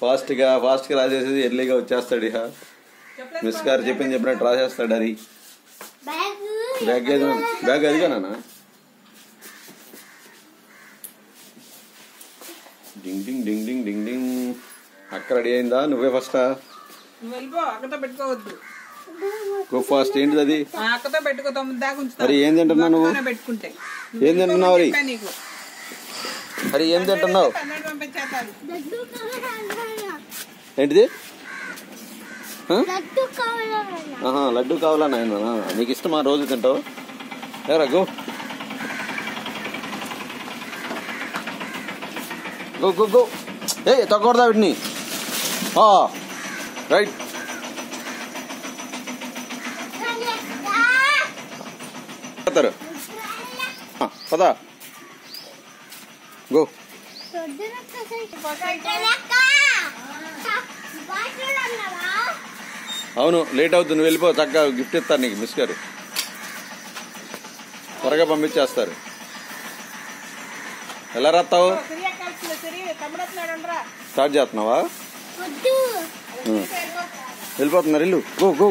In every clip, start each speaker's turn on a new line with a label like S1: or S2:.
S1: Fast గా రాసేసి ఎర్లీగా వచ్చేస్తాడు. ఇక మిస్ గారు చెప్పినట్టు రాసేస్తాడు. అది బ్యాగ్ అదిగా నాన్న. డింగ్ డింగ్ డింగ్ డింగ్ డింగ్ డింగ్. అక్క రెడీ అయిందా? నువ్వే ఫస్టా? Go fast. ఏంటిది అది? మరి ఏం తింటున్నావు నువ్వు? ఏం తింటున్నావు? అరే ఏం తింటున్నావు? ఏంటిది? లడ్డు కావాలా నాయన? నీకు ఇష్టమా? రోజు తింటావు? ఏరా గో గో గో గో. ఏ తగ్గకూడదా వీటిని? రైట్. పదా గో. అవును లేట్ అవుతుంది, నువ్వు వెళ్ళిపో. చక్కగా గిఫ్ట్ ఇస్తారు నీకు మిస్ గారు. త్వరగా పంపించేస్తారు. ఎలా రాస్తావు? స్టార్ట్ చేస్తున్నావా? వెళ్ళిపోతున్నారు. ఇల్లు go go.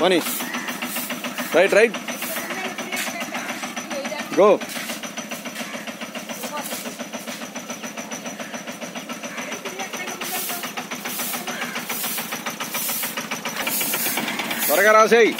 S1: Money right right go. త్వరగా రాసేయి.